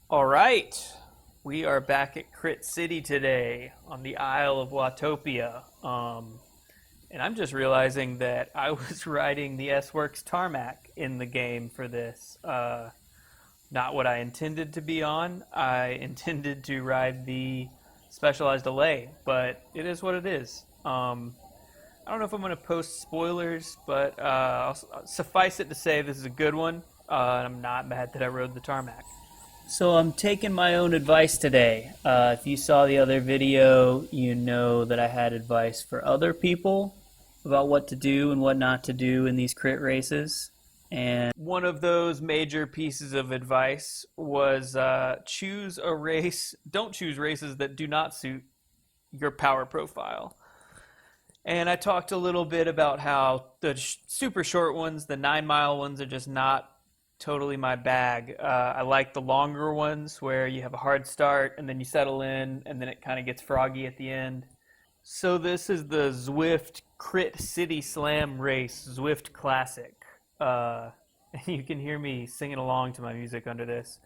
All right, we are back at Crit City today on the Isle of Watopia. And I'm just realizing that I was riding the S-Works tarmac in the game for this. Not what I intended to be on. I intended to ride the specialized delay, but it is what it is. I don't know if I'm going to post spoilers, but suffice it to say this is a good one. And I'm not mad that I rode the tarmac. So I'm taking my own advice today. If you saw the other video, you know that I had advice for other people about what to do and what not to do in these crit races. And one of those major pieces of advice was choose a race. Don't choose races that do not suit your power profile. And I talked a little bit about how the super short ones, the 9 mile ones, are just not totally my bag. I like the longer ones where you have a hard start and then you settle in and then it kind of gets froggy at the end. So this is the Zwift Crit City Slam Race Zwift Classic. And you can hear me singing along to my music under this.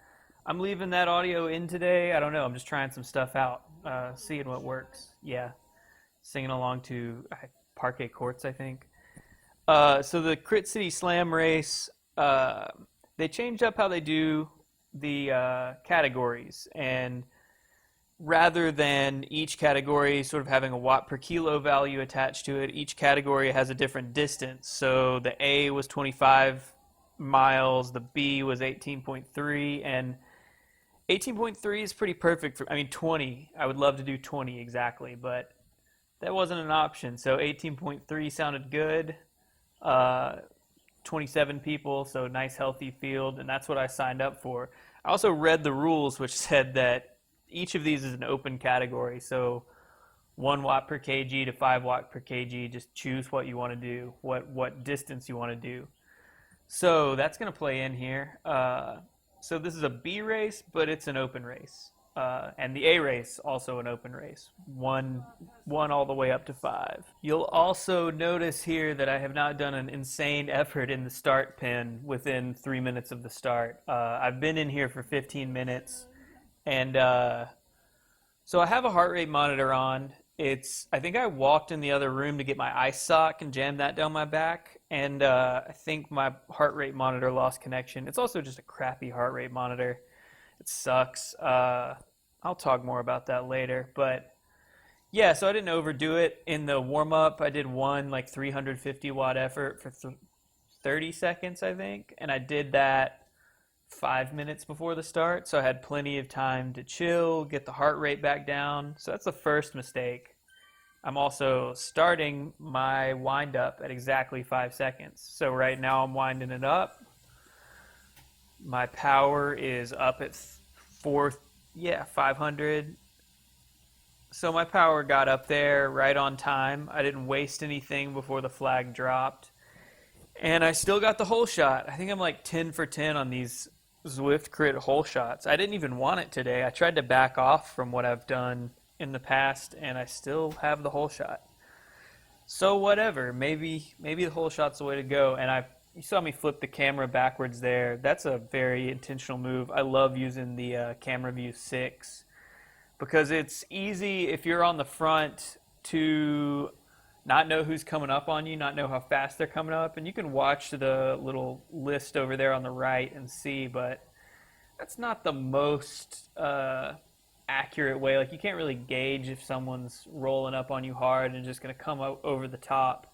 I'm leaving that audio in today. I don't know. I'm just trying some stuff out, seeing what works. Yeah, singing along to Parquet Courts, I think. So the Crit City Slam Race, they changed up how they do the categories, and rather than each category sort of having a watt per kilo value attached to it, each category has a different distance. So the A was 25 miles, the B was 18.3, and 18.3 is pretty perfect for, I mean, 20. I would love to do 20 exactly, but that wasn't an option. So 18.3 sounded good. Uh, 27 people, so nice healthy field, and that's what I signed up for. I also read the rules, which said that each of these is an open category, so 1 watt per kg to 5 watt per kg. Just choose what you want to do, what distance you want to do. So that's going to play in here. So this is a B race, but it's an open race. And the A race, also an open race, one all the way up to 5. You'll also notice here that I have not done an insane effort in the start pin within 3 minutes of the start. I've been in here for 15 minutes, and so I have a heart rate monitor on. I think I walked in the other room to get my ice sock and jammed that down my back, and I think my heart rate monitor lost connection. It's also just a crappy heart rate monitor. It sucks. I'll talk more about that later. But yeah, so I didn't overdo it. In the warm up, I did one like 350 watt effort for 30 seconds, I think. And I did that 5 minutes before the start. So I had plenty of time to chill, get the heart rate back down. So that's the first mistake. I'm also starting my wind up at exactly 5 seconds. So right now I'm winding it up. My power is up at 500. So my power got up there right on time. I didn't waste anything before the flag dropped. And I still got the hole shot. I think I'm like 10 for 10 on these Zwift crit hole shots. I didn't even want it today. I tried to back off from what I've done in the past, and I still have the hole shot. So whatever. Maybe the hole shot's the way to go. And you saw me flip the camera backwards there. That's a very intentional move. I love using the camera view 6 because it's easy if you're on the front to not know who's coming up on you, not know how fast they're coming up, and you can watch the little list over there on the right and see, but that's not the most accurate way. Like, you can't really gauge if someone's rolling up on you hard and just going to come over the top.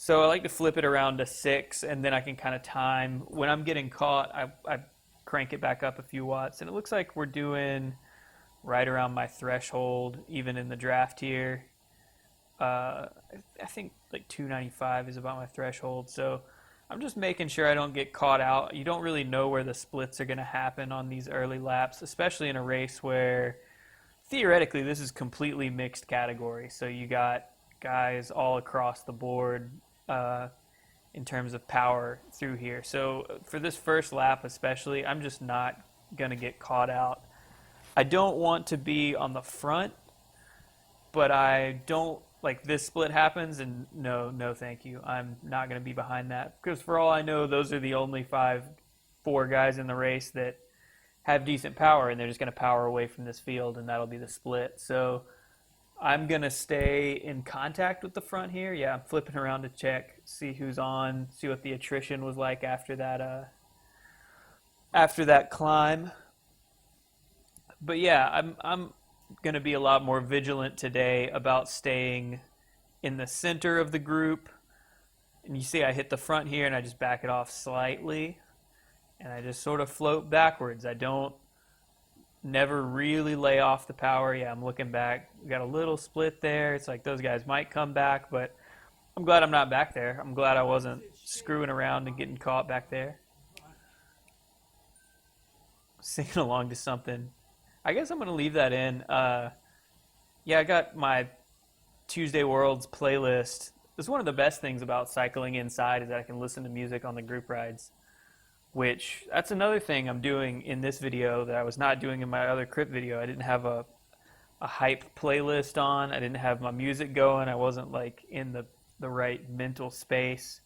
So I like to flip it around to 6, and then I can kind of time. When I'm getting caught, I crank it back up a few watts, and it looks like we're doing right around my threshold, even in the draft here. I think like 295 is about my threshold, so I'm just making sure I don't get caught out. You don't really know where the splits are going to happen on these early laps, especially in a race where theoretically this is completely mixed category. So you got guys all across the board in terms of power through here. So for this first lap especially, I'm just not going to get caught out. I don't want to be on the front, but I don't like this split happens and no thank you. I'm not going to be behind that because for all I know those are the only four guys in the race that have decent power, and they're just going to power away from this field, and that'll be the split. So I'm going to stay in contact with the front here. Yeah, I'm flipping around to check, see who's on, see what the attrition was like after that climb. But yeah, I'm going to be a lot more vigilant today about staying in the center of the group. And you see I hit the front here and I just back it off slightly and I just sort of float backwards. I don't never really lay off the power. Yeah, I'm looking back. We got a little split there. It's like those guys might come back, but I'm glad I'm not back there. I'm glad I wasn't screwing around and getting caught back there. Singing along to something. I guess I'm going to leave that in. Yeah, I got my Tuesday Worlds playlist. It's one of the best things about cycling inside is that I can listen to music on the group rides, which that's another thing I'm doing in this video that I was not doing in my other crypt video. I didn't have a hype playlist on. I didn't have my music going. I wasn't like in the right mental space.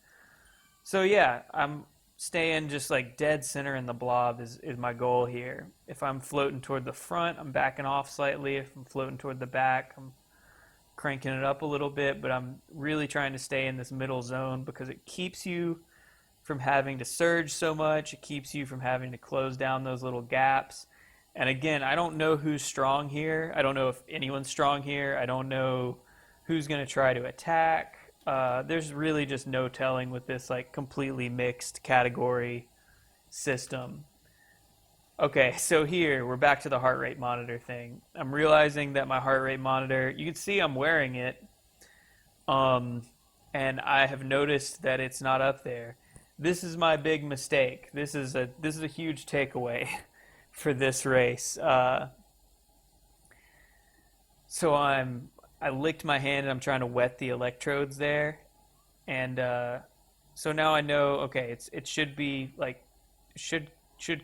So yeah, I'm staying just like dead center in the blob is my goal here. If I'm floating toward the front, I'm backing off slightly. If I'm floating toward the back, I'm cranking it up a little bit, but I'm really trying to stay in this middle zone because it keeps you from having to surge so much. It keeps you from having to close down those little gaps. And again, I don't know who's strong here. I don't know if anyone's strong here. I don't know who's going to try to attack. There's really just no telling with this like completely mixed category system. Okay, so here we're back to the heart rate monitor thing. I'm realizing that my heart rate monitor, you can see I'm wearing it, and I have noticed that it's not up there. This is my big mistake. This is a huge takeaway for this race. So I licked my hand and I'm trying to wet the electrodes there, and so now I know. Okay, it should be like should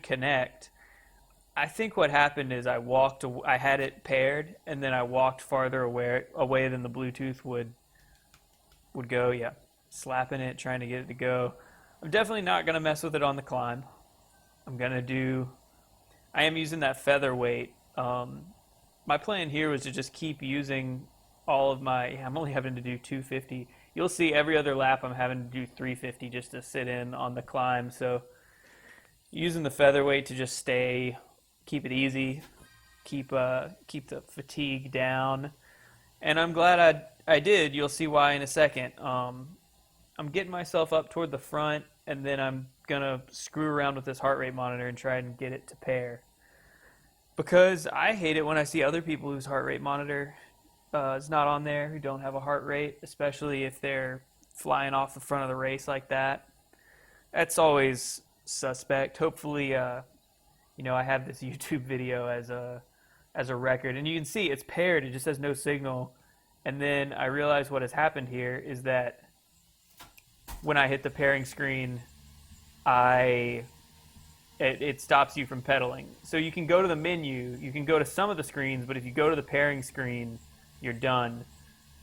connect. I think what happened is I had it paired, and then I walked farther away than the Bluetooth would go. Yeah, slapping it, trying to get it to go. I'm definitely not gonna mess with it on the climb. I am using that featherweight. My plan here was to just keep using all of my. I'm only having to do 250. You'll see every other lap I'm having to do 350 just to sit in on the climb. So using the featherweight to just keep it easy, keep the fatigue down, and I'm glad I did. You'll see why in a second. I'm getting myself up toward the front, and then I'm gonna screw around with this heart rate monitor and try and get it to pair. Because I hate it when I see other people whose heart rate monitor is not on there, who don't have a heart rate, especially if they're flying off the front of the race like that. That's always suspect. Hopefully, I have this YouTube video as a record, and you can see it's paired. It just has no signal. And then I realize what has happened here is that when I hit the pairing screen, it stops you from pedaling. So you can go to the menu, you can go to some of the screens, but if you go to the pairing screen, you're done.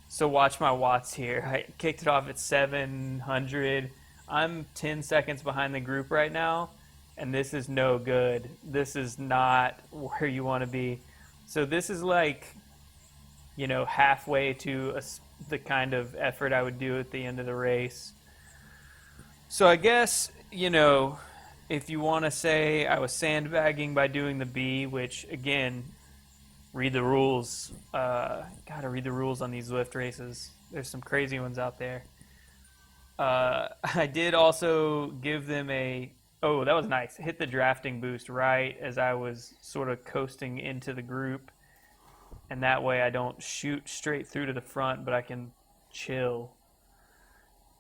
So watch my watts here. I kicked it off at 700. I'm 10 seconds behind the group right now, and this is no good. This is not where you want to be. So this is like, halfway to the kind of effort I would do at the end of the race. So I guess, if you want to say I was sandbagging by doing the B, which, again, read the rules. Gotta read the rules on these Zwift races. There's some crazy ones out there. I did also give them oh, that was nice. Hit the drafting boost right as I was sort of coasting into the group. And that way I don't shoot straight through to the front, but I can chill.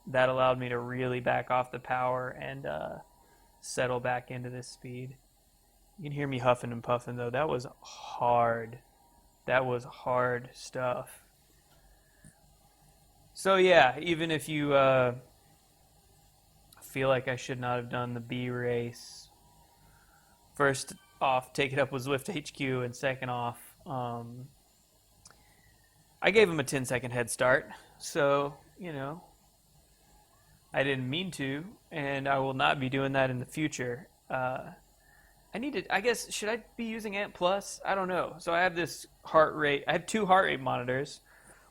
That allowed me to really back off the power and settle back into this speed. You can hear me huffing and puffing, though. That was hard. That was hard stuff. So yeah, even if you feel like I should not have done the B race, first off, take it up with Zwift HQ, and second off, I gave him a 10-second head start. So, I didn't mean to, and I will not be doing that in the future. I need to. I guess should I be using Ant Plus? I don't know. So I have this heart rate. I have two heart rate monitors.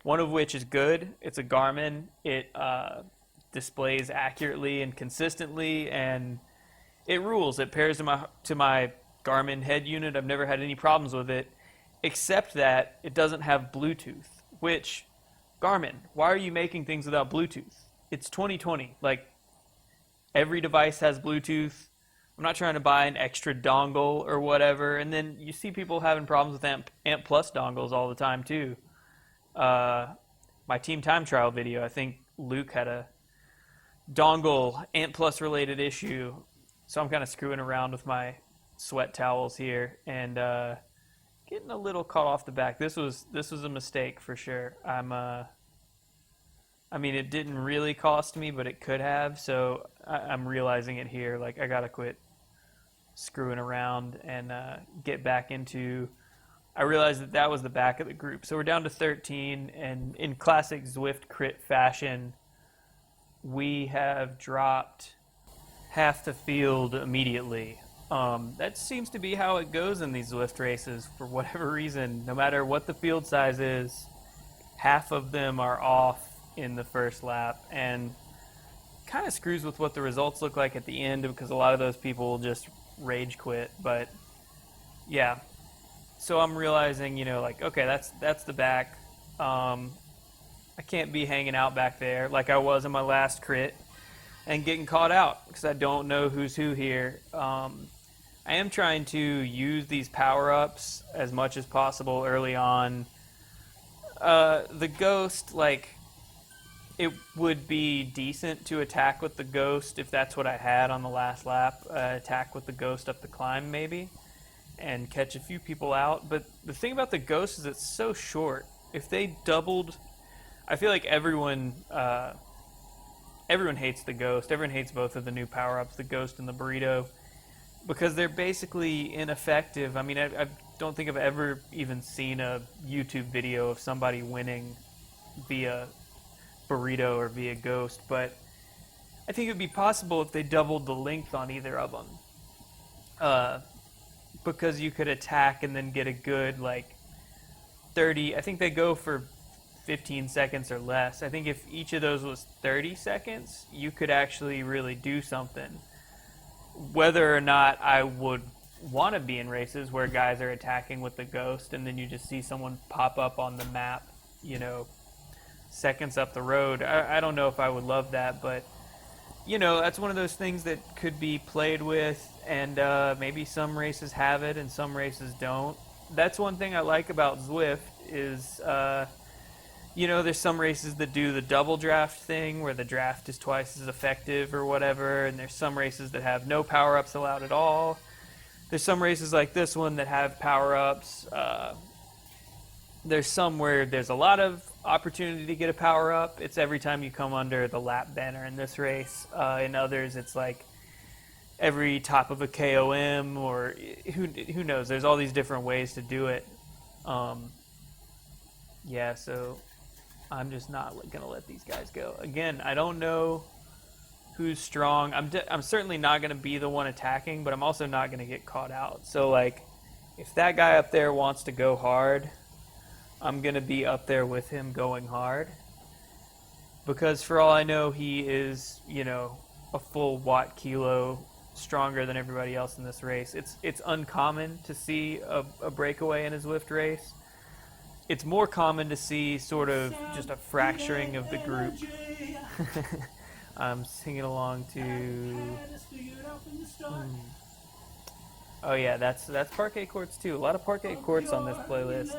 One of which is good. It's a Garmin. It displays accurately and consistently, and it rules. It pairs to my Garmin head unit. I've never had any problems with it, except that it doesn't have Bluetooth. Which, Garmin, why are you making things without Bluetooth? It's 2020. Like, every device has Bluetooth. I'm not trying to buy an extra dongle or whatever. And then you see people having problems with Amp Plus dongles all the time too. Uh, my team time trial video, I think Luke had a dongle Ant Plus related issue. So I'm kind of screwing around with my sweat towels here and getting a little caught off the back. This was a mistake for sure. I mean, it didn't really cost me, but it could have. So I'm realizing it here. Like, I gotta quit screwing around and get back into. I realized that was the back of the group. So we're down to 13, and in classic Zwift crit fashion, we have dropped half the field immediately. That seems to be how it goes in these Zwift races for whatever reason. No matter what the field size is, half of them are off in the first lap, and kind of screws with what the results look like at the end because a lot of those people will just rage quit. But yeah, so I'm realizing, like, okay, that's the back. I can't be hanging out back there like I was in my last crit and getting caught out because I don't know who's who here. I am trying to use these power-ups as much as possible early on. The Ghost, like, it would be decent to attack with the Ghost if that's what I had on the last lap. Attack with the Ghost up the climb, maybe, and catch a few people out. But the thing about the Ghost is it's so short. If they doubled, I feel like everyone hates the Ghost. Everyone hates both of the new power-ups, the Ghost and the Burrito, because they're basically ineffective. I mean, I don't think I've ever even seen a YouTube video of somebody winning via Burrito or via Ghost, but I think it would be possible if they doubled the length on either of them. Because you could attack and then get a good, like, 30, I think they go for 15 seconds or less. I think if each of those was 30 seconds, you could actually really do something. Whether or not I would want to be in races where guys are attacking with the Ghost and then you just see someone pop up on the map, seconds up the road. I don't know if I would love that, but that's one of those things that could be played with, and maybe some races have it and some races don't. That's one thing I like about Zwift is there's some races that do the double draft thing where the draft is twice as effective or whatever, and there's some races that have no power-ups allowed at all. There's some races like this one that have power-ups. There's some where there's a lot of opportunity to get a power-up. It's every time you come under the lap banner in this race. In others, it's like every top of a KOM, or who knows. There's all these different ways to do it. So I'm just not going to let these guys go. Again, I don't know who's strong. I'm certainly not going to be the one attacking, but I'm also not going to get caught out. So, like, if that guy up there wants to go hard, I'm going to be up there with him going hard. Because for all I know, he is, a full watt kilo stronger than everybody else in this race. It's uncommon to see a breakaway in a Zwift race. It's more common to see sort of just a fracturing of the group. I'm singing along to... Oh yeah, that's parquet courts too. A lot of parquet courts on this playlist.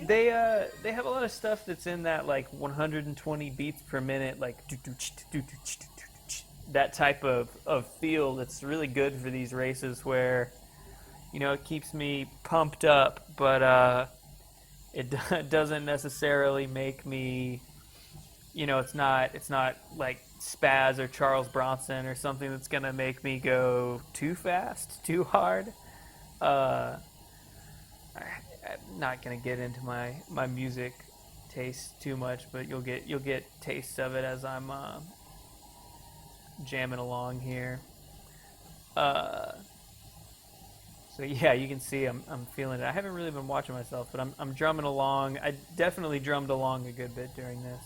They have a lot of stuff that's in that like 120 beats per minute, like that type of feel that's really good for these races where it keeps me pumped up, but it doesn't necessarily make me it's not like Spaz or Charles Bronson or something that's going to make me go too fast, too hard. I'm not going to get into my music taste too much, but you'll get tastes of it as I'm jamming along here. So yeah, you can see I'm feeling it. I haven't really been watching myself, but I'm drumming along. I definitely drummed along a good bit during this.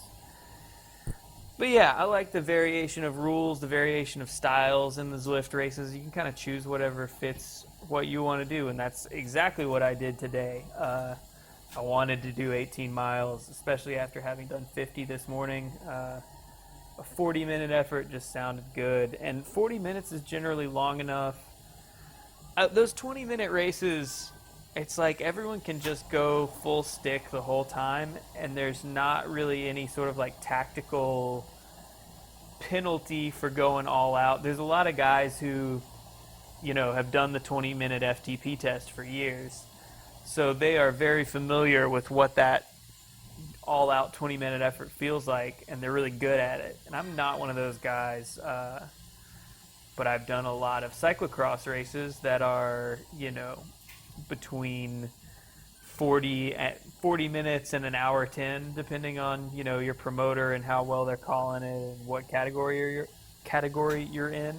But yeah, I like the variation of rules, the variation of styles in the Zwift races. You can kind of choose whatever fits what you want to do, and that's exactly what I did today. I wanted to do 18 miles, especially after having done 50 this morning. A 40-minute effort just sounded good, and 40 minutes is generally long enough. Those 20-minute races, it's like everyone can just go full stick the whole time, and there's not really any sort of like tactical penalty for going all out. There's a lot of guys who, have done the 20-minute FTP test for years, so they are very familiar with what that all-out 20-minute effort feels like, and they're really good at it. And I'm not one of those guys, but I've done a lot of cyclocross races that are, between 40 minutes and an hour 10, depending on, your promoter and how well they're calling it and what category you're in.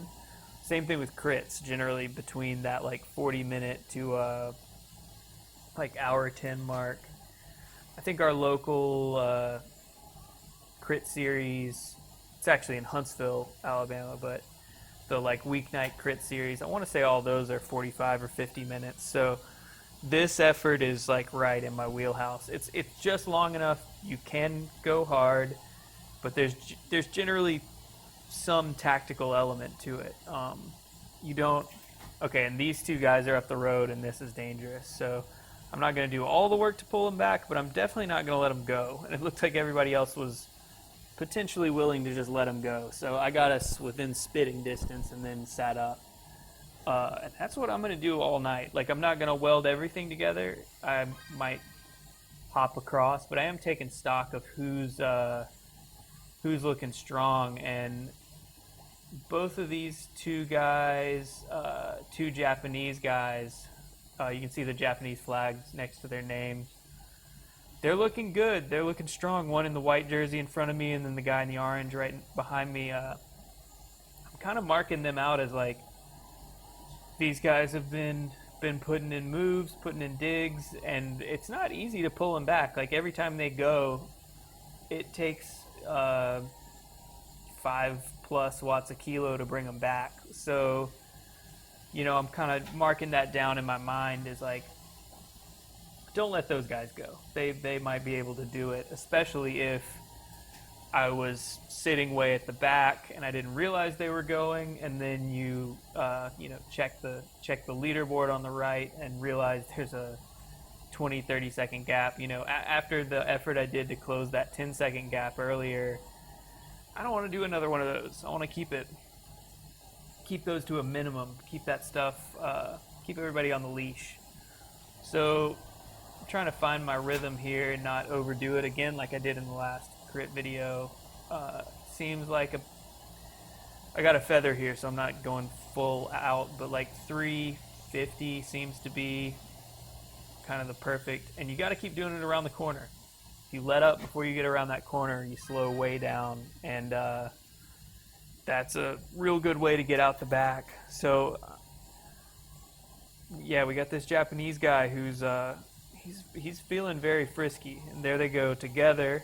Same thing with crits, generally between that like 40 minute to like hour 10 mark. I think our local crit series, it's actually in Huntsville, Alabama, but the like weeknight crit series, I want to say all those are 45 or 50 minutes. So this effort is like right in my wheelhouse. It's just long enough you can go hard, but there's generally some tactical element to it. You don't. Okay, and these two guys are up the road, and this is dangerous. So I'm not going to do all the work to pull them back, but I'm definitely not going to let them go. And it looked like everybody else was potentially willing to just let them go. So I got us within spitting distance and then sat up. And that's what I'm going to do all night. Like, I'm not going to weld everything together. I might hop across, but I am taking stock of who's looking strong. And both of these two guys, two Japanese guys, you can see the Japanese flags next to their names. They're looking good. They're looking strong. One in the white jersey in front of me, and then the guy in the orange right behind me. I'm kind of marking them out as like, these guys have been putting in moves, putting in digs, and it's not easy to pull them back. Like every time they go, it takes 5+ watts a kilo to bring them back. So, I'm kind of marking that down in my mind as like, don't let those guys go. They might be able to do it, especially if I was sitting way at the back and I didn't realize they were going, and then you check the leaderboard on the right and realize there's a 20-30 second gap. After the effort I did to close that 10-second gap earlier, I don't want to do another one of those. I want to keep those to a minimum, keep that stuff, keep everybody on the leash. So I'm trying to find my rhythm here and not overdo it again like I did in the last crit video. Seems like I got a feather here, so I'm not going full out, but like 350 seems to be kind of the perfect, and you got to keep doing it around the corner. If you let up before you get around that corner, you slow way down, and that's a real good way to get out the back. So yeah, we got this Japanese guy who's he's feeling very frisky, and there they go together.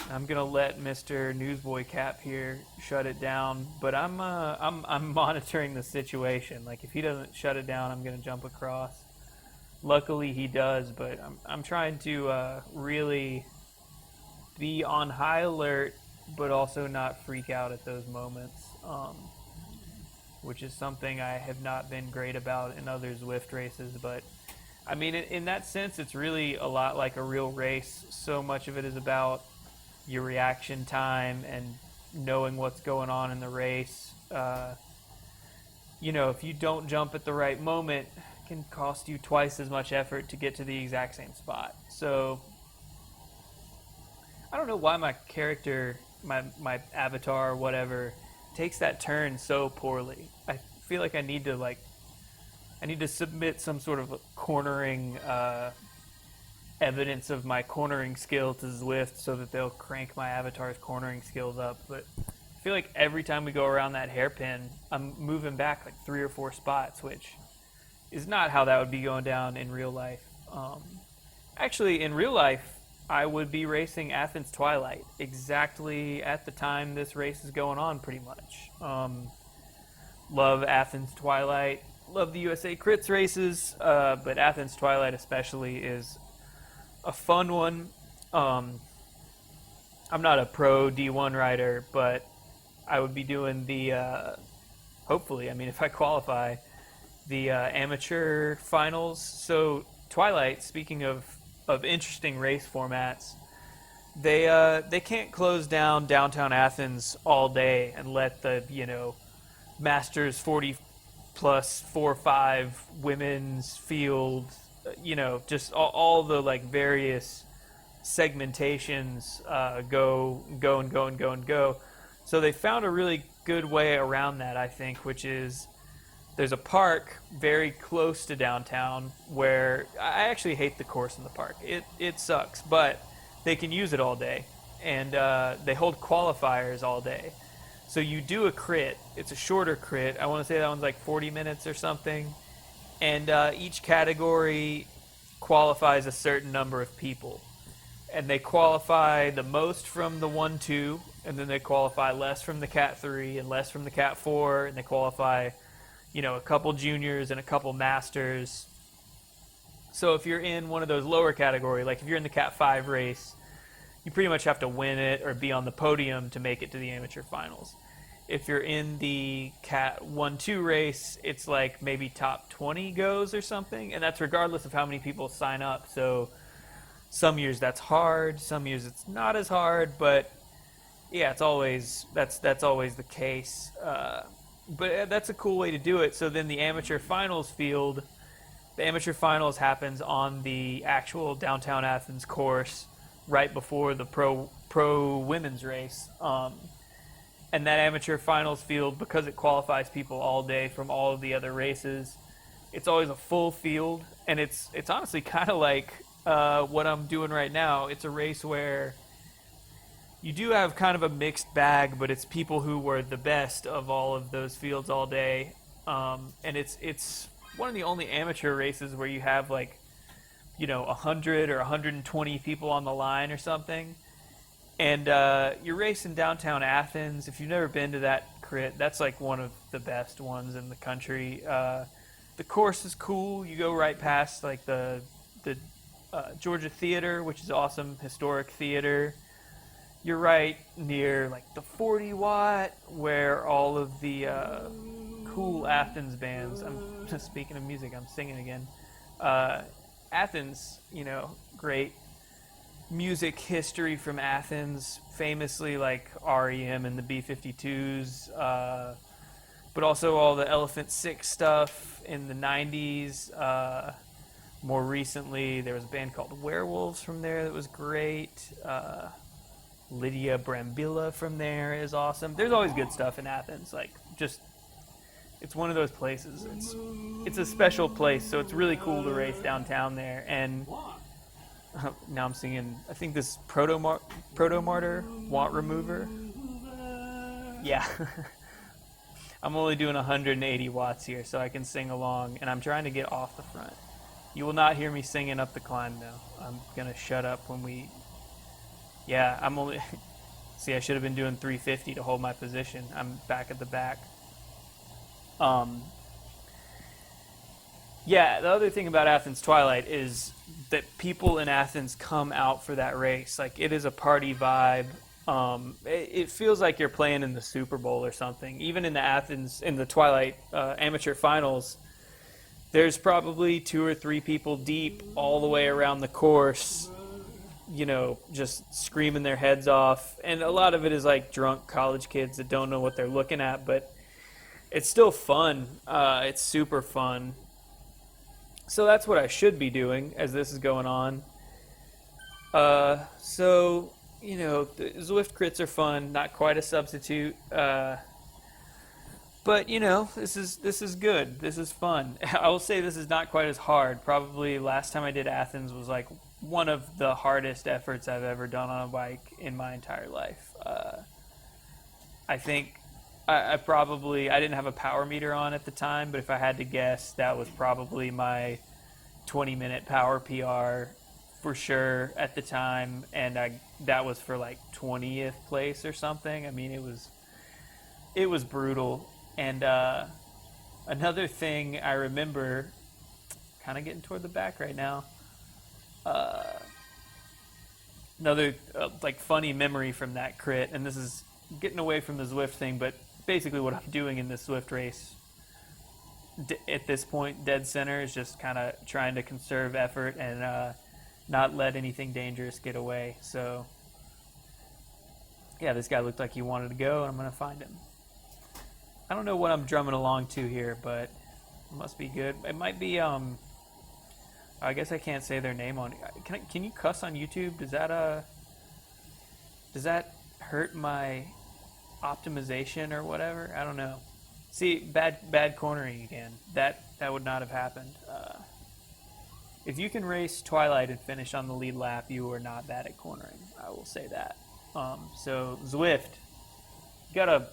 I'm gonna let Mr. Newsboy Cap here shut it down, but I'm monitoring the situation. Like if he doesn't shut it down, I'm gonna jump across. Luckily he does, but I'm trying to really be on high alert, but also not freak out at those moments, which is something I have not been great about in other Zwift races. But I mean, in that sense, it's really a lot like a real race. So much of it is about your reaction time and knowing what's going on in the race. If you don't jump at the right moment, it can cost you twice as much effort to get to the exact same spot. So I don't know why my character, my avatar or whatever, takes that turn so poorly. I feel like I need to submit some sort of cornering evidence of my cornering skill to Zwift so that they'll crank my avatar's cornering skills up. But I feel like every time we go around that hairpin, I'm moving back like 3 or 4 spots, which is not how that would be going down in real life. Actually, in real life, I would be racing Athens Twilight exactly at the time this race is going on, pretty much. Love Athens Twilight. Love the USA Crits races, but Athens Twilight especially is a fun one. I'm not a pro D1 rider, but I would be doing the, hopefully, I mean, if I qualify, the amateur finals. So Twilight, speaking of interesting race formats, they can't close down downtown Athens all day and let the Masters 40 plus 4-5 women's field, just all the like various segmentations go. So they found a really good way around that, I think, which is there's a park very close to downtown where I actually hate the course in the park. It sucks, but they can use it all day, and they hold qualifiers all day. So you do a crit. It's a shorter crit. I want to say that one's like 40 minutes or something, and each category qualifies a certain number of people, and they qualify the most from the 1-2, and then they qualify less from the Cat 3 and less from the Cat 4, and they qualify a couple juniors and a couple masters. So if you're in one of those lower category, like if you're in the Cat 5 race, you pretty much have to win it or be on the podium to make it to the amateur finals. If you're in the Cat 1-2 race, it's like maybe top 20 goes or something, and that's regardless of how many people sign up. So some years that's hard, some years it's not as hard, but yeah, it's always that's always the case. But that's a cool way to do it. So then the amateur finals field, the amateur finals happens on the actual downtown Athens course right before the pro women's race. And that amateur finals field, because it qualifies people all day from all of the other races, it's always a full field, and it's honestly kind of like what I'm doing right now. It's a race where you do have kind of a mixed bag, but it's people who were the best of all of those fields all day. And it's one of the only amateur races where you have 100 or 120 people on the line or something. And you're racing downtown Athens. If you've never been to that crit, that's like one of the best ones in the country. The course is cool. You go right past like the Georgia Theater, which is awesome, historic theater. You're right near like the 40 watt, where all of the cool Athens bands. I'm just speaking of music. I'm singing again. Athens, great music history from Athens. Famously, like REM and the B-52s, but also all the Elephant Six stuff in the 90s. More recently, there was a band called Werewolves from there that was great. Lydia Brambilla from there is awesome. There's always good stuff in Athens. It's one of those places. It's a special place, so it's really cool to race downtown there. And now I'm singing, I think this Proto Martyr, Want Remover. Yeah. I'm only doing 180 watts here, so I can sing along, and I'm trying to get off the front. You will not hear me singing up the climb, though. I'm going to shut up when we... Yeah, I'm only... See, I should have been doing 350 to hold my position. I'm back at the back. Yeah, the other thing about Athens Twilight is that people in Athens come out for that race. Like, it is a party vibe. It feels like you're playing in the Super Bowl or something. Even in the Twilight amateur finals, there's probably 2 or 3 people deep all the way around the course, just screaming their heads off. And a lot of it is like drunk college kids that don't know what they're looking at, but it's still fun. It's super fun. So that's what I should be doing as this is going on. The Zwift crits are fun, not quite a substitute. But this is good. This is fun. I will say this is not quite as hard. Probably last time I did Athens was like one of the hardest efforts I've ever done on a bike in my entire life. I think I didn't have a power meter on at the time, but if I had to guess, that was probably my 20-minute power PR for sure at the time, and that was for like 20th place or something. I mean, it was brutal. And another thing I remember, kind of getting toward the back right now. Another like funny memory from that crit, and this is getting away from the Zwift thing, but basically what I'm doing in this Zwift race at this point, dead center, is just kind of trying to conserve effort and not let anything dangerous get away. So yeah, this guy looked like he wanted to go, and I'm gonna find him. I don't know what I'm drumming along to here, but it must be good. It might be I guess I can't say their name on. Can you cuss on YouTube? Does that hurt my optimization or whatever? I don't know. See, bad cornering again. That would not have happened. If you can race Twilight and finish on the lead lap, you are not bad at cornering. I will say that. So Zwift, gotta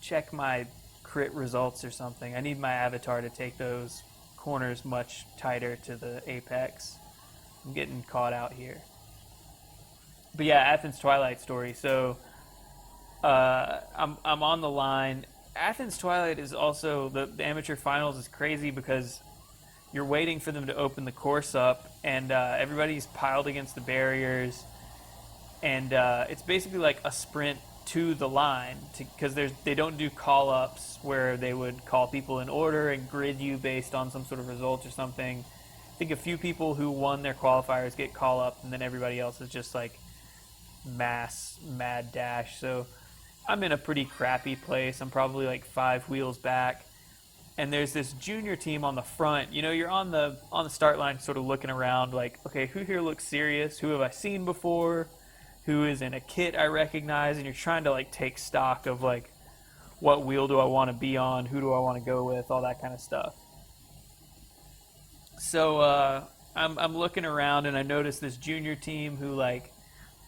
check my crit results or something. I need my avatar to take those corners much tighter to the apex. I'm getting caught out here. But yeah, Athens Twilight story. So I'm on the line. Athens Twilight is also the amateur finals is crazy because you're waiting for them to open the course up, and everybody's piled against the barriers, and it's basically like a sprint to the line because they don't do call-ups where they would call people in order and grid you based on some sort of result or something. I think a few people who won their qualifiers get call-up, and then everybody else is just like mass mad dash. So I'm in a pretty crappy place. I'm probably like 5 wheels back, and there's this junior team on the front. You know, you're on the start line sort of looking around like, okay, who here looks serious? Who have I seen before? Who is in a kit I recognize? And you're trying to like take stock of like, what wheel do I want to be on? Who do I want to go with? All that kind of stuff. So I'm looking around, and I notice this junior team who like,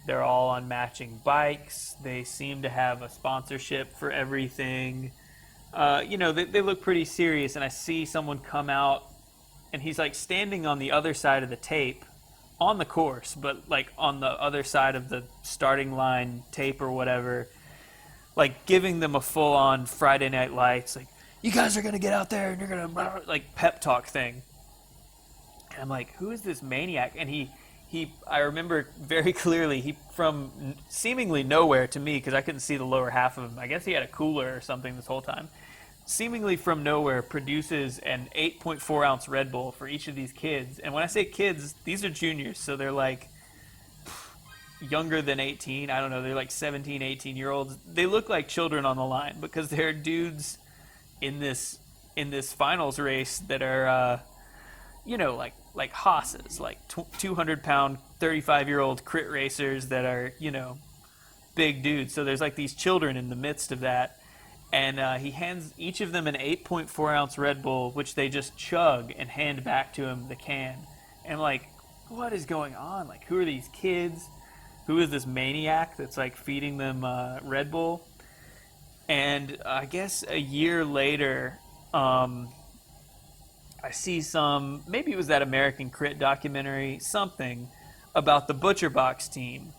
they're all on matching bikes. They seem to have a sponsorship for everything. They look pretty serious, and I see someone come out, and he's like standing on the other side of the tape on the course, but like on the other side of the starting line tape or whatever, like giving them a full-on Friday Night Lights, like, you guys are going to get out there and you're going to, like, pep talk thing. And I'm like, who is this maniac? And I remember very clearly, he from seemingly nowhere to me, because I couldn't see the lower half of him. I guess he had a cooler or something this whole time. Seemingly from nowhere, produces an 8.4 ounce Red Bull for each of these kids. And when I say kids, these are juniors, so they're like younger than 18. I don't know, they're like 17, 18-year-olds. They look like children on the line because they're dudes in this finals race that are like hosses, like 200-pound, 35-year-old crit racers that are, big dudes. So there's like these children in the midst of that. And he hands each of them an 8.4 ounce Red Bull, which they just chug and hand back to him the can. And I'm like, what is going on? Like, who are these kids? Who is this maniac that's like feeding them Red Bull? And I guess a year later, I see maybe it was that American Crit documentary, something about the Butcher Box team.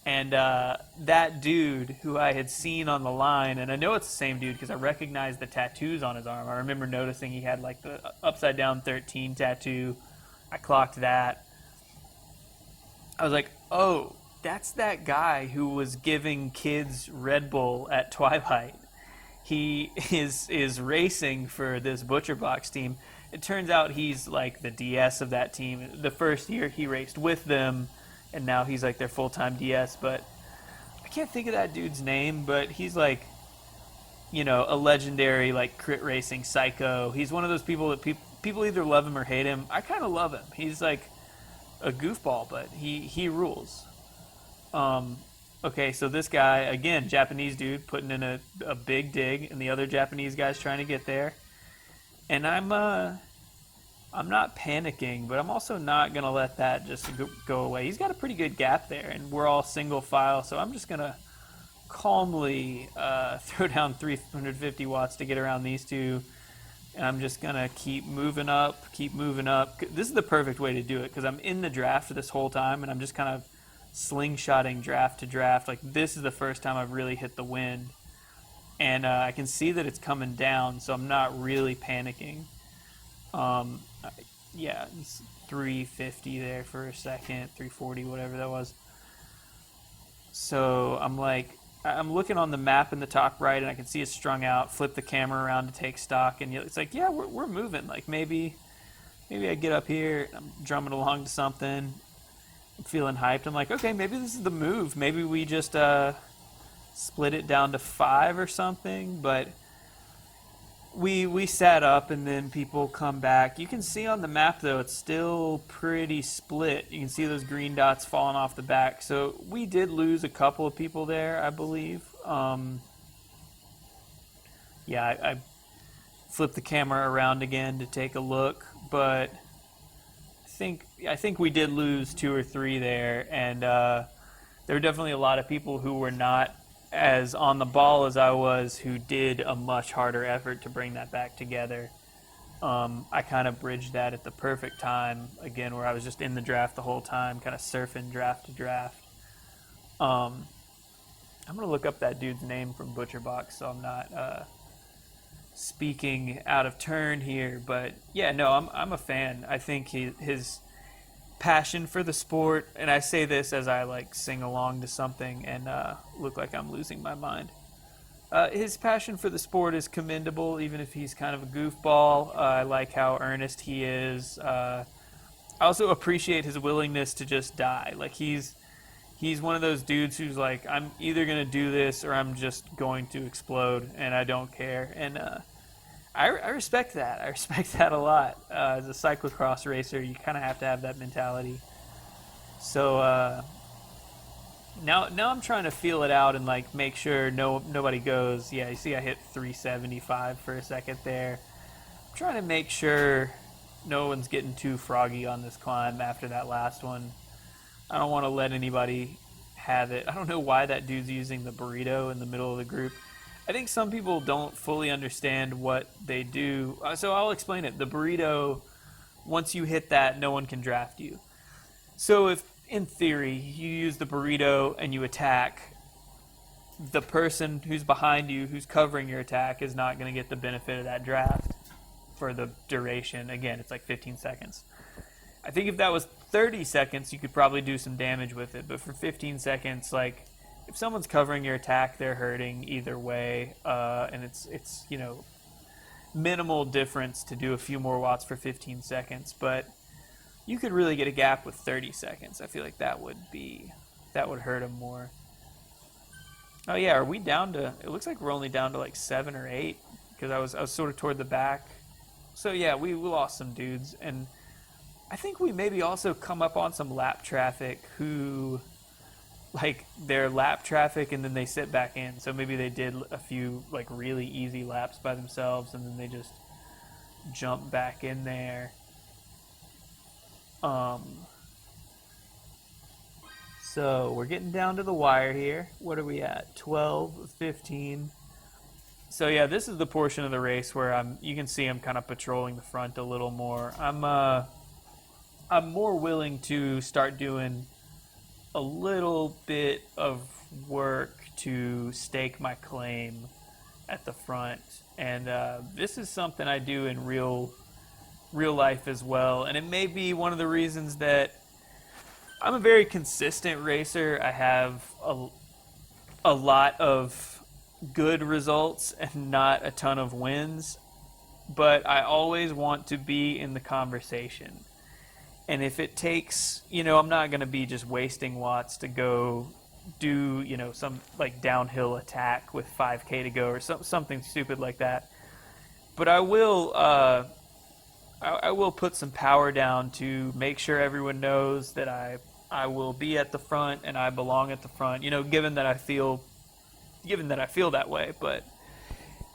And that dude who I had seen on the line, and I know it's the same dude because I recognize the tattoos on his arm. I remember noticing he had like the upside down 13 tattoo. I clocked that. I was like, oh, that's that guy who was giving kids Red Bull at Twilight. He is racing for this Butcher Box team. It turns out he's like the DS of that team. The first year he raced with them, and now he's like their full-time DS, but I can't think of that dude's name, but he's like, a legendary like crit racing psycho. He's one of those people that people either love him or hate him. I kind of love him. He's like a goofball, but he rules. Okay, so this guy, again, Japanese dude, putting in a big dig, and the other Japanese guy's trying to get there. And I'm not panicking, but I'm also not going to let that just go away. He's got a pretty good gap there, and we're all single file, so I'm just going to calmly throw down 350 watts to get around these two. And I'm just gonna keep moving up, keep moving up. This is the perfect way to do it because I'm in the draft this whole time and I'm just kind of slingshotting draft to draft. Like this is the first time I've really hit the wind. And I can see that it's coming down, so I'm not really panicking. Um, yeah, it's 350 there for a second, 340, whatever that was. So I'm looking on the map in the top right, and I can see it's strung out. Flip the camera around to take stock, and it's like, yeah, we're moving. Like maybe I get up here, I'm drumming along to something, I'm feeling hyped. I'm like, okay, maybe this is the move. Maybe we just split it down to 5 or something. But we sat up, and then people come back. You can see on the map though, it's still pretty split. You can see those green dots falling off the back. So we did lose a couple of people there, I believe. Yeah, I flipped the camera around again to take a look, but I think we did lose 2 or 3 there, and there were definitely a lot of people who were not as on the ball as I was, who did a much harder effort to bring that back together. I kind of bridged that at the perfect time, again, where I was just in the draft the whole time, kind of surfing draft to draft. I'm going to look up that dude's name from ButcherBox so I'm not speaking out of turn here. But yeah, no, I'm a fan. I think his passion for the sport, and I say this as I like sing along to something and look like I'm losing my mind. His passion for the sport is commendable, even if he's kind of a goofball. I like how earnest he is. I also appreciate his willingness to just die. Like he's one of those dudes who's like, I'm either gonna do this or I'm just going to explode, and I don't care. And I respect that. I respect that a lot. As a cyclocross racer, you kind of have to have that mentality. So now I'm trying to feel it out and like make sure nobody goes. Yeah, you see, I hit 375 for a second there. I'm trying to make sure no one's getting too froggy on this climb after that last one. I don't want to let anybody have it. I don't know why that dude's using the burrito in the middle of the group. I think some people don't fully understand what they do. So I'll explain it. The burrito, once you hit that, no one can draft you. So if, in theory, you use the burrito and you attack, the person who's behind you, who's covering your attack, is not going to get the benefit of that draft for the duration. Again, it's like 15 seconds. I think if that was 30 seconds, you could probably do some damage with it. But for 15 seconds, like, if someone's covering your attack, they're hurting either way, and it's minimal difference to do a few more watts for 15 seconds, but you could really get a gap with 30 seconds. I feel like that would hurt them more. Oh yeah, are we down to? It looks like we're only down to like 7 or 8 because I was sort of toward the back. So yeah, we lost some dudes, and I think we maybe also come up on some lap traffic who, like, they're lap traffic and then they sit back in. So maybe they did a few like really easy laps by themselves and then they just jump back in there. So we're getting down to the wire here. What are we at? 12, 15. So yeah, this is the portion of the race where you can see I'm kind of patrolling the front a little more. I'm more willing to start doing a little bit of work to stake my claim at the front, and this is something I do in real life as well, and it may be one of the reasons that I'm a very consistent racer. I have a lot of good results and not a ton of wins, but I always want to be in the conversation. And if it takes, I'm not going to be just wasting watts to go do, some like downhill attack with 5K to go or something stupid like that. But I will put some power down to make sure everyone knows that I will be at the front and I belong at the front. Given that I feel that way. But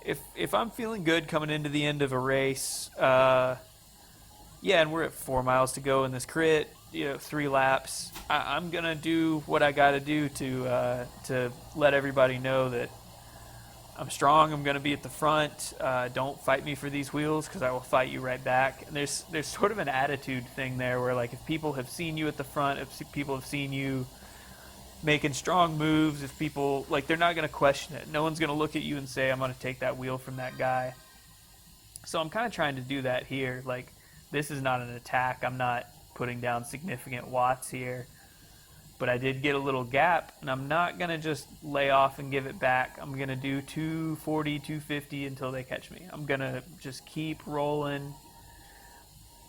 if I'm feeling good coming into the end of a race, Yeah, and we're at 4 miles to go in this crit. 3 laps. I'm gonna do what I gotta do to let everybody know that I'm strong. I'm gonna be at the front. Don't fight me for these wheels because I will fight you right back. And there's sort of an attitude thing there where like if people have seen you at the front, if people have seen you making strong moves, if people like they're not gonna question it. No one's gonna look at you and say I'm gonna take that wheel from that guy. So I'm kind of trying to do that here. Like, this is not an attack. I'm not putting down significant watts here. But I did get a little gap, and I'm not going to just lay off and give it back. I'm going to do 240, 250 until they catch me. I'm going to just keep rolling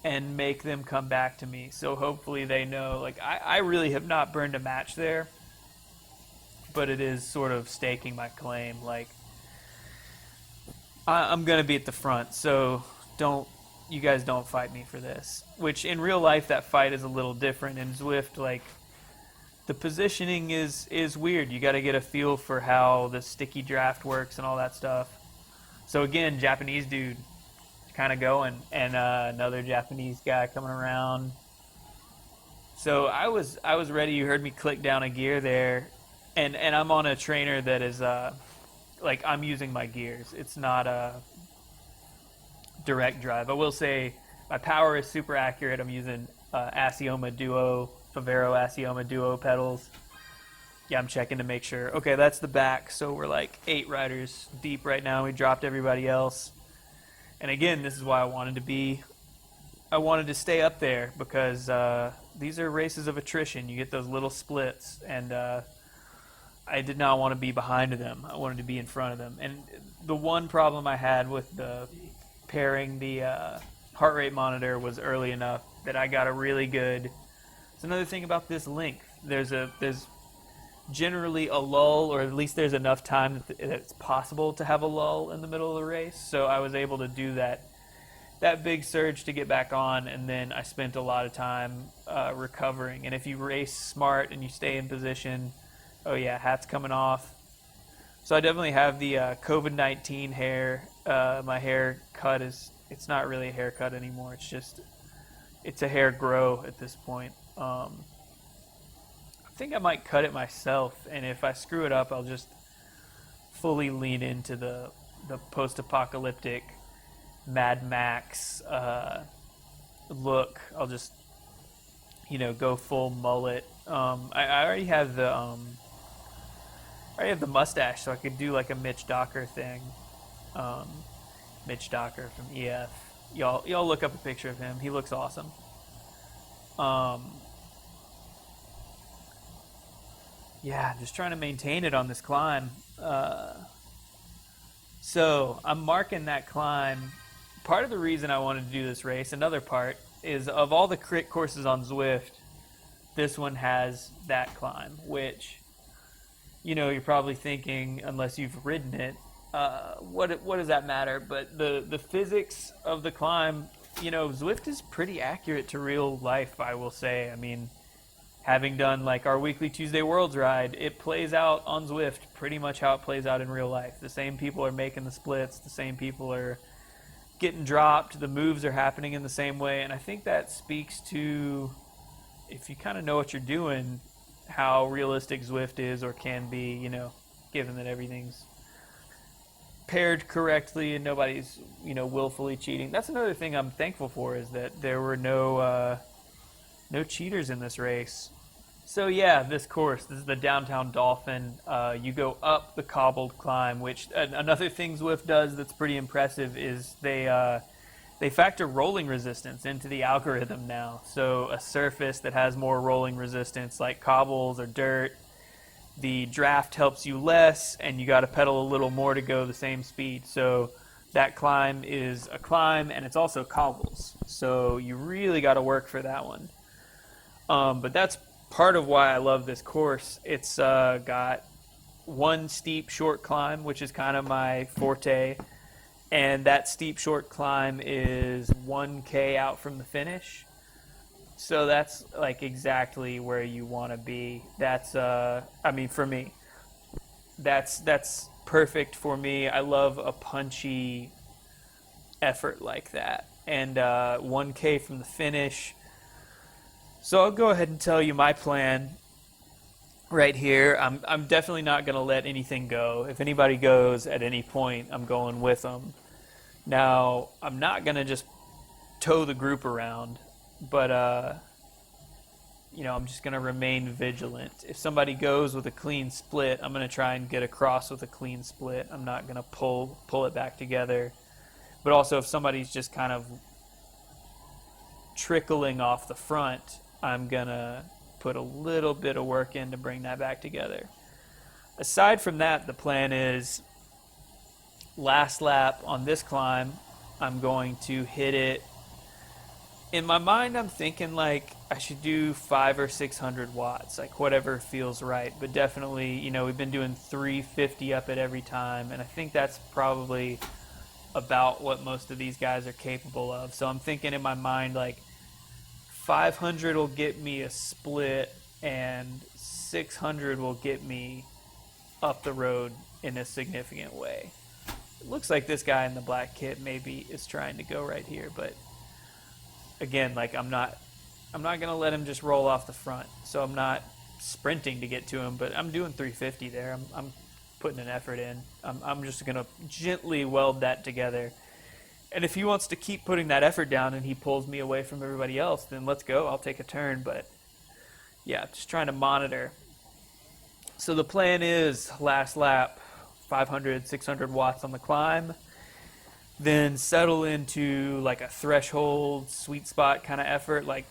and make them come back to me. So hopefully they know. Like, I really have not burned a match there, but it is sort of staking my claim. Like, I'm going to be at the front, so you guys don't fight me for this. Which in real life, that fight is a little different. In Zwift, like, the positioning is weird. You got to get a feel for how the sticky draft works and all that stuff. So again, Japanese dude kind of going, and another Japanese guy coming around. So I was ready. You heard me click down a gear there, and I'm on a trainer that is like I'm using my gears. It's not a direct drive. I will say my power is super accurate. I'm using Asioma Duo, Favero Asioma Duo pedals. Yeah, I'm checking to make sure. Okay, that's the back. So we're like 8 riders deep right now. We dropped everybody else. And again, this is why I wanted to stay up there because these are races of attrition. You get those little splits, and I did not want to be behind them. I wanted to be in front of them. And the one problem I had with the pairing the heart rate monitor was early enough that I got a really good. It's another thing about this length. There's generally a lull, or at least there's enough time that it's possible to have a lull in the middle of the race. So I was able to do that big surge to get back on, and then I spent a lot of time recovering. And if you race smart and you stay in position, oh yeah, hat's coming off. So I definitely have the COVID-19 hair. My hair cut it's not really a haircut anymore. It's a hair grow at this point. I think I might cut it myself, and if I screw it up, I'll just fully lean into the post-apocalyptic Mad Max look. I'll just go full mullet. I already have the mustache, so I could do like a Mitch Docker thing. Mitch Docker from EF. Y'all look up a picture of him. He looks awesome. Yeah, just trying to maintain it on this climb. So I'm marking that climb. Part of the reason I wanted to do this race, another part, is of all the crit courses on Zwift, this one has that climb, which, you're probably thinking, unless you've ridden it, what does that matter? But the physics of the climb, Zwift is pretty accurate to real life, I will say. I mean, having done like our weekly Tuesday Worlds ride, it plays out on Zwift pretty much how it plays out in real life. The same people are making the splits, the same people are getting dropped, the moves are happening in the same way, and I think that speaks to, if you kind of know what you're doing, how realistic Zwift is or can be, given that everything's paired correctly and nobody's, willfully cheating. That's another thing I'm thankful for, is that there were no cheaters in this race. So yeah, this is the Downtown Dolphin. You go up the cobbled climb, which another thing Zwift does that's pretty impressive is they factor rolling resistance into the algorithm now. So a surface that has more rolling resistance, like cobbles or dirt, the draft helps you less, and you got to pedal a little more to go the same speed. So that climb is a climb, and it's also cobbles. So you really got to work for that one. But that's part of why I love this course. It's got one steep short climb, which is kind of my forte, and that steep short climb is 1K out from the finish. So that's like exactly where you want to be. That's for me, that's perfect for me. I love a punchy effort like that. and 1K from the finish. So I'll go ahead and tell you my plan right here. I'm definitely not going to let anything go. If anybody goes at any point, I'm going with them. Now, I'm not going to just tow the group around, but I'm just going to remain vigilant. If somebody goes with a clean split, I'm going to try and get across with a clean split. I'm not going to pull it back together. But also, if somebody's just kind of trickling off the front, I'm going to put a little bit of work in to bring that back together. Aside from that, the plan is last lap on this climb, I'm going to hit it. In my mind, I'm thinking like I should do 500 or 600 watts, like whatever feels right. But definitely, we've been doing 350 up it every time, and I think that's probably about what most of these guys are capable of. So I'm thinking in my mind like 500 will get me a split, and 600 will get me up the road in a significant way. It looks like this guy in the black kit maybe is trying to go right here, but again, like I'm not gonna let him just roll off the front. So I'm not sprinting to get to him, but I'm doing 350 there. I'm putting an effort in. I'm just gonna gently weld that together. And if he wants to keep putting that effort down and he pulls me away from everybody else, then let's go. I'll take a turn. But yeah, just trying to monitor. So the plan is last lap, 500, 600 watts on the climb. Then settle into like a threshold, sweet spot kind of effort, like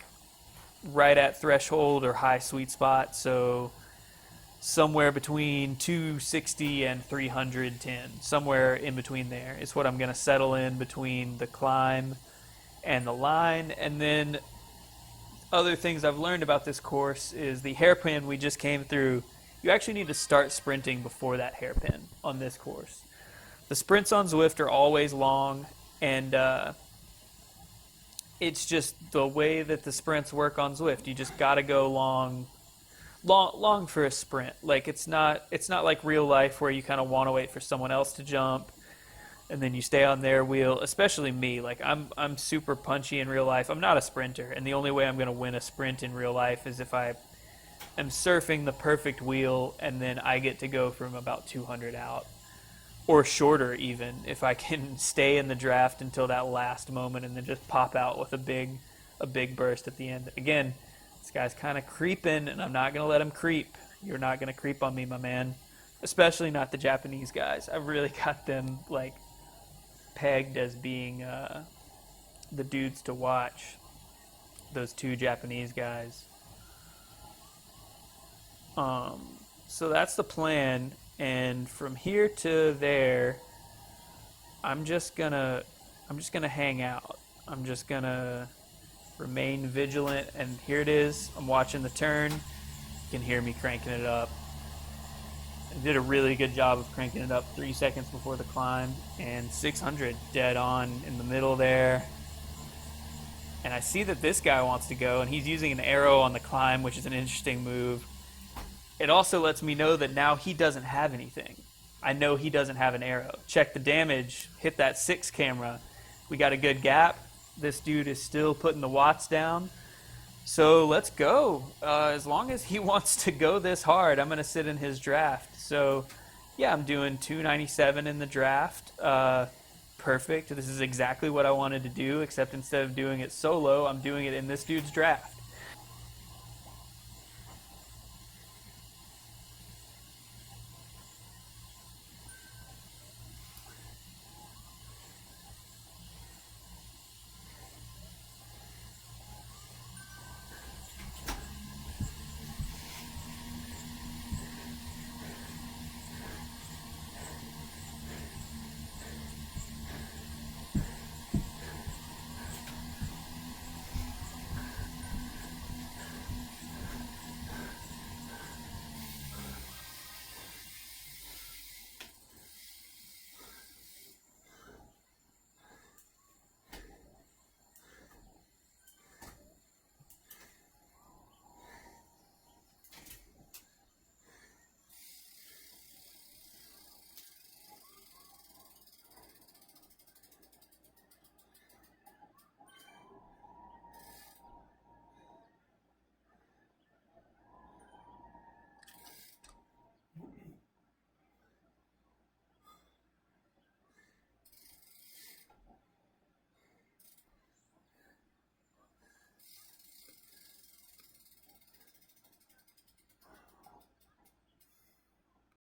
right at threshold or high sweet spot. So somewhere between 260 and 310, somewhere in between there is what I'm going to settle in between the climb and the line. And then other things I've learned about this course is the hairpin we just came through. You actually need to start sprinting before that hairpin on this course. The sprints on Zwift are always long, and it's just the way that the sprints work on Zwift. You just got to go long for a sprint. Like it's not like real life where you kind of want to wait for someone else to jump and then you stay on their wheel. Especially me, like I'm super punchy in real life. I'm not a sprinter, and the only way I'm going to win a sprint in real life is if I am surfing the perfect wheel and then I get to go from about 200 out. Or shorter even, if I can stay in the draft until that last moment and then just pop out with a big burst at the end. Again, this guy's kind of creeping, and I'm not going to let him creep. You're not going to creep on me, my man. Especially not the Japanese guys. I've really got them like pegged as being the dudes to watch. Those two Japanese guys. So that's the plan. And from here to there, I'm just gonna hang out. I'm just gonna remain vigilant. And here it is. I'm watching the turn. You can hear me cranking it up. I did a really good job of cranking it up 3 seconds before the climb, and 600 dead on in the middle there. And I see that this guy wants to go, and he's using an arrow on the climb, which is an interesting move. It also lets me know that now he doesn't have anything. I know he doesn't have an arrow. Check the damage. Hit that 6 camera. We got a good gap. This dude is still putting the watts down. So let's go. As long as he wants to go this hard, I'm going to sit in his draft. So yeah, I'm doing 297 in the draft. Perfect. This is exactly what I wanted to do, except instead of doing it solo, I'm doing it in this dude's draft.